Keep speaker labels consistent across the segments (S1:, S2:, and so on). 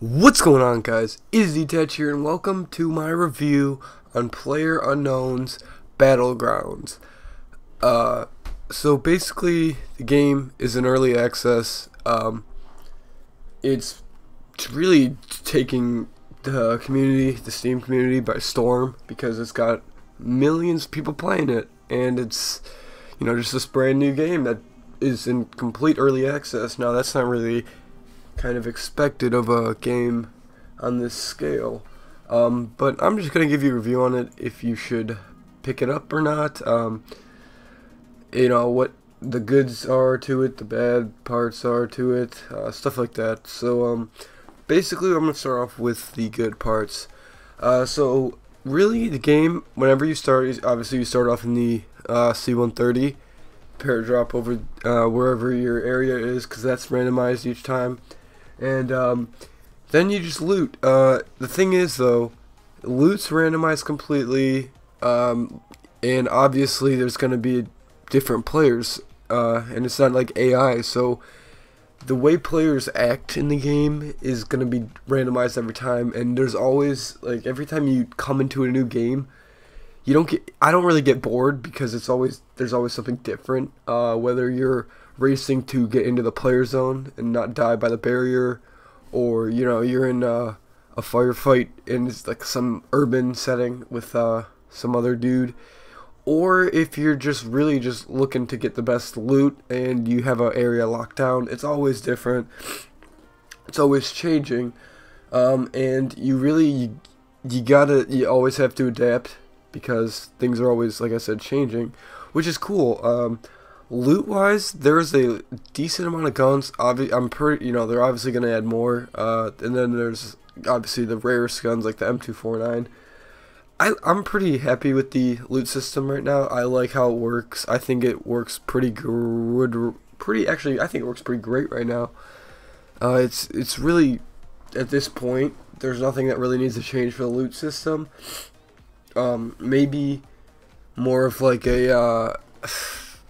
S1: What's going on, guys? It is Untitled here, and welcome to my review on PlayerUnknown's Battlegrounds. So basically, the game is in early access. It's really taking the community, the Steam community, by storm because it's got millions of people playing it, and it's, just this brand new game that is in complete early access. Now, that's not really kind of expected of a game on this scale, but I'm just gonna give you a review on it, if you should pick it up or not. What the goods are to it, the bad parts are to it, stuff like that. So basically I'm gonna start off with the good parts. So really, the game, whenever you start, obviously you start off in the C-130 paradrop over wherever your area is, because that's randomized each time. And then you just loot. The thing is, though, loot's randomized completely, and obviously there's going to be different players, and it's not like AI, so the way players act in the game is going to be randomized every time, and there's always, like, every time you come into a new game, I don't really get bored, because there's always something different, whether you're racing to get into the player zone and not die by the barrier, or you're in a firefight in like some urban setting with some other dude, or if you're just really just looking to get the best loot and you have an area locked down. It's always different, it's always changing, and you always have to adapt, because things are always, like I said, changing, which is cool. Loot wise, there's a decent amount of guns. I'm pretty, they're obviously gonna add more. And then there's obviously the rarest guns like the M249. I'm pretty happy with the loot system right now. I like how it works. I think it works pretty good. I think it works pretty great right now. It's really, at this point, there's nothing that really needs to change for the loot system. Maybe more of like a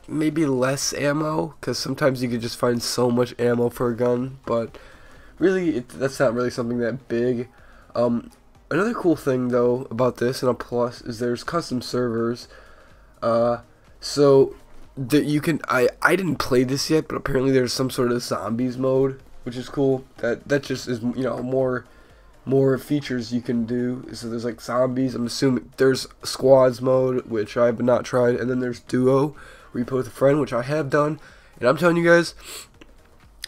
S1: maybe less ammo, because sometimes you could just find so much ammo for a gun, but really that's not really something that big. Another cool thing though about this, and a plus, is there's custom servers, so that you can, I didn't play this yet, but apparently there's some sort of zombies mode, which is cool. That just is, more features you can do. So there's like zombies, I'm assuming there's squads mode, which I have not tried, and then there's duo, where you play with a friend, which I have done. And I'm telling you guys,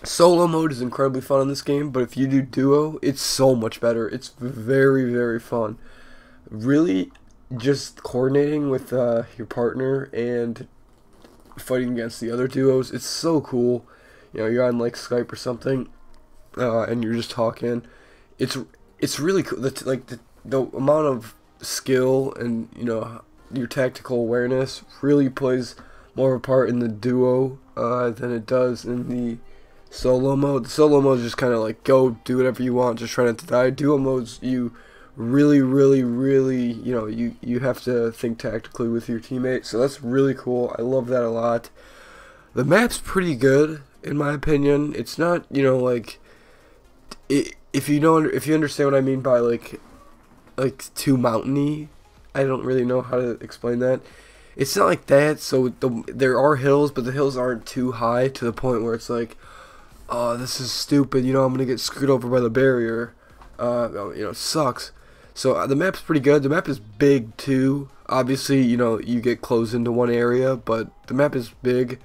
S1: solo mode is incredibly fun in this game, but if you do duo, it's so much better. It's very, very fun. Really, just coordinating with your partner and fighting against the other duos, it's so cool. You're on like Skype or something, and you're just talking. It's really cool. The amount of skill and your tactical awareness really plays more of a part in the duo than it does in the solo mode. The solo mode is just kind of like, go do whatever you want, just try not to die. Duo modes, you really, really, really, you have to think tactically with your teammates. So that's really cool. I love that a lot. The map's pretty good in my opinion. It's not, like, if you understand what I mean by like too mountainy. I don't really know how to explain that. It's not like that. So there are hills, but the hills aren't too high to the point where it's like, oh, this is stupid. I'm gonna get screwed over by the barrier. It sucks. So the map's pretty good. The map is big too. Obviously, you get closed into one area, but the map is big.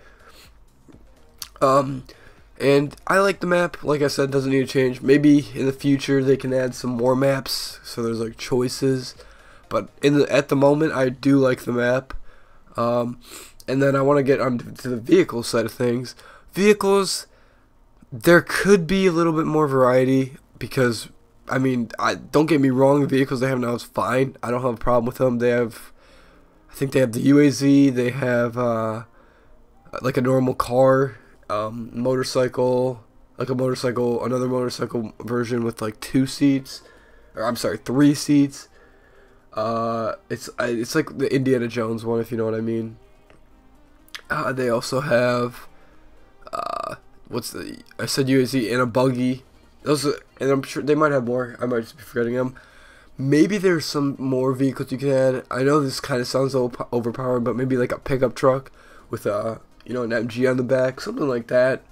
S1: And I like the map. Like I said, doesn't need to change. Maybe in the future they can add some more maps, so there's like choices. But at the moment, I do like the map. And then I want to get onto the vehicle side of things. Vehicles, there could be a little bit more variety, because don't get me wrong, the vehicles they have now is fine. I don't have a problem with them. I think they have the UAZ. They have like a normal car. Motorcycle, another motorcycle version with like 2 seats, or I'm sorry, 3 seats. It's like the Indiana Jones one, if you know what I mean. They also have I said UAZ, and a buggy, Those are, and I'm sure they might have more. I might just be forgetting them. Maybe there's some more vehicles you can add. I know this kind of sounds overpowering, but maybe like a pickup truck with a an MG on the back, something like that.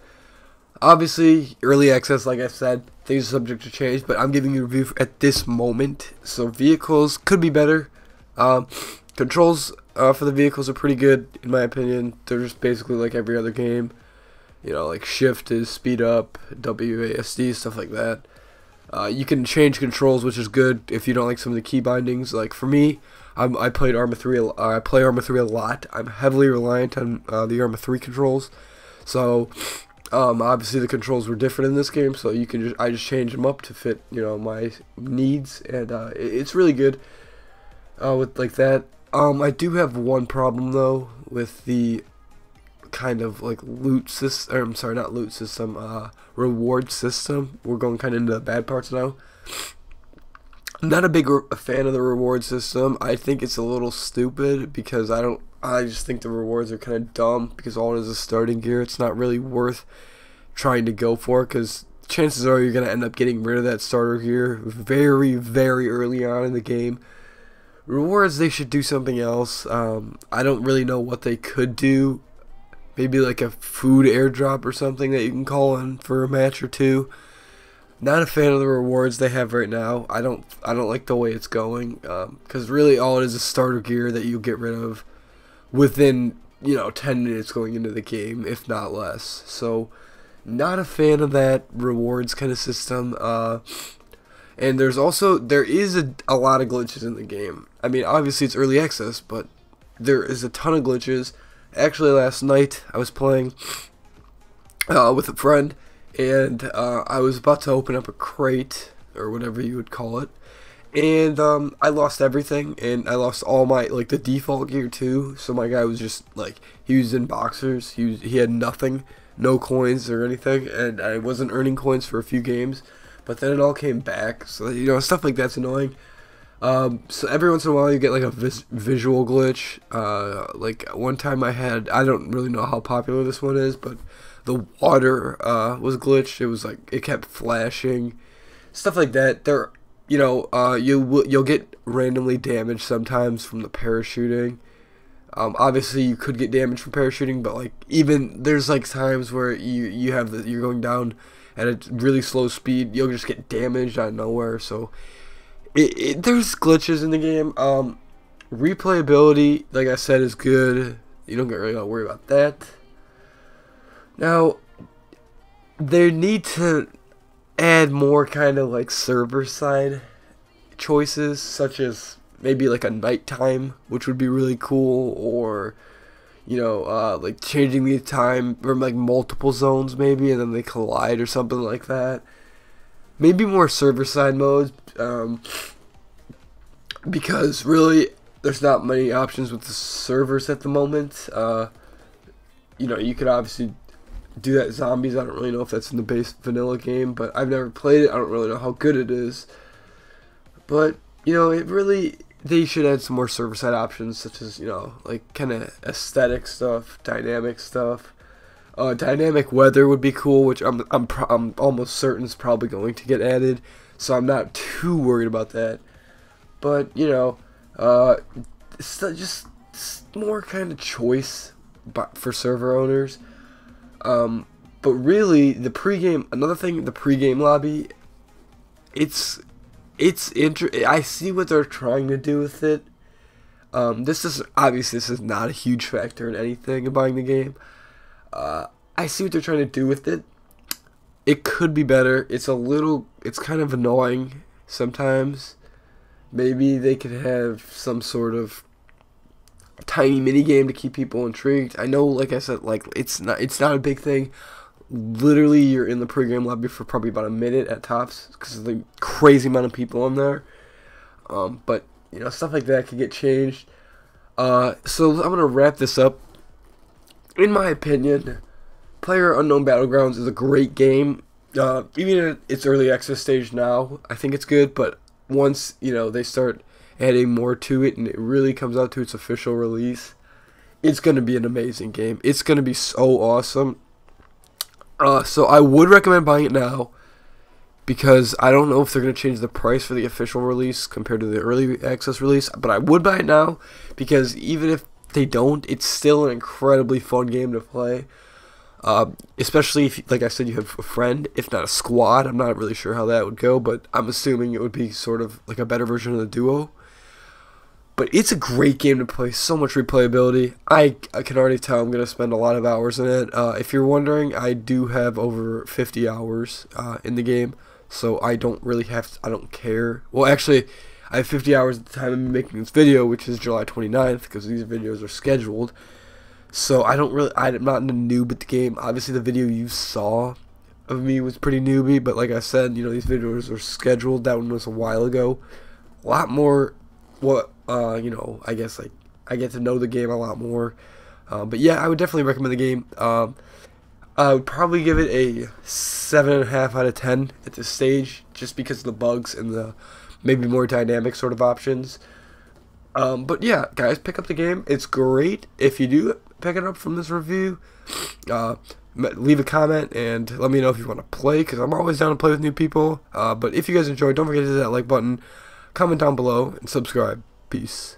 S1: Obviously, early access, like I said, things are subject to change, but I'm giving you a review at this moment. So vehicles could be better. Controls for the vehicles are pretty good, in my opinion. They're just basically like every other game. Like shift is speed up, WASD, stuff like that. You can change controls, which is good if you don't like some of the key bindings. Like for me, I played Arma 3. I play Arma 3 a lot. I'm heavily reliant on the Arma 3 controls. So obviously the controls were different in this game. So I just changed them up to fit my needs, and it's really good with like that. I do have one problem though with the kind of like loot system, or I'm sorry, not loot system, reward system. We're going kind of into the bad parts now. I'm not a fan of the reward system. I think it's a little stupid because I just think the rewards are kind of dumb because all it is starting gear. It's not really worth trying to go for because chances are you're going to end up getting rid of that starter gear very, very early on in the game. Rewards, they should do something else. I don't really know what they could do. Maybe like a food airdrop or something that you can call in for a match or two. Not a fan of the rewards they have right now. I don't like the way it's going. Because really all it is starter gear that you get rid of within 10 minutes going into the game, if not less. So not a fan of that rewards kind of system. And there is a lot of glitches in the game. I mean, obviously it's early access, but there is a ton of glitches. Actually, last night I was playing with a friend, and I was about to open up a crate, or whatever you would call it, and I lost everything, and I lost all my, like, the default gear too. So my guy was just, like, he was in boxers, he had nothing, no coins or anything, and I wasn't earning coins for a few games, but then it all came back, so, stuff like that's annoying. So every once in a while you get like a visual glitch. Like one time I don't really know how popular this one is, but the water was glitched. It was like it kept flashing, stuff like that. You'll get randomly damaged sometimes from the parachuting. Obviously you could get damaged from parachuting, but like even there's like times where you're going down at a really slow speed, you'll just get damaged out of nowhere. So there's glitches in the game. Replayability, like I said, is good. You don't really got to worry about that. Now, they need to add more kind of like server side choices, such as maybe like a nighttime, which would be really cool, or like changing the time from like multiple zones maybe, and then they collide or something like that. Maybe more server side modes, because really there's not many options with the servers at the moment. You could obviously do that zombies. I don't really know if that's in the base vanilla game, but I've never played it. I don't really know how good it is. But they should add some more server side options, such as like kind of aesthetic stuff, dynamic stuff. Dynamic weather would be cool, which I'm almost certain is probably going to get added, so I'm not too worried about that. But just more kind of choice for server owners. But really, the pregame lobby, I see what they're trying to do with it. This is not a huge factor in anything in buying the game. I see what they're trying to do with it. It could be better. It's kind of annoying sometimes. Maybe they could have some sort of tiny mini game to keep people intrigued. I know, like I said, like it's not a big thing. Literally, you're in the pregame lobby for probably about a minute at tops because of the crazy amount of people in there. But stuff like that could get changed. So I'm gonna wrap this up. In my opinion, PlayerUnknown Battlegrounds is a great game. Even at its early access stage now, I think it's good. But once they start adding more to it and it really comes out to its official release, it's gonna be an amazing game. It's gonna be so awesome. So I would recommend buying it now, because I don't know if they're going to change the price for the official release compared to the early access release, but I would buy it now because even if they don't, it's still an incredibly fun game to play. Especially if, like I said, you have a friend, if not a squad. I'm not really sure how that would go, but I'm assuming it would be sort of like a better version of the duo. But it's a great game to play, so much replayability. I can already tell I'm going to spend a lot of hours in it. If you're wondering, I do have over 50 hours in the game, so I don't really have to, I don't care. Well, actually, I have 50 hours at the time I'm making this video, which is July 29th, because these videos are scheduled. So I'm not in a noob at the game. Obviously, the video you saw of me was pretty newbie, but like I said, you know, these videos are scheduled. That one was a while ago. A lot more, you know, I guess like I get to know the game a lot more. But yeah, I would definitely recommend the game. I would probably give it a 7.5 out of 10 at this stage, just because of the bugs and the maybe more dynamic sort of options. But yeah, guys, pick up the game. It's great. If you do pick it up from this review, leave a comment and let me know if you want to play, because I'm always down to play with new people. But if you guys enjoyed, don't forget to hit that like button, comment down below, and subscribe. Peace.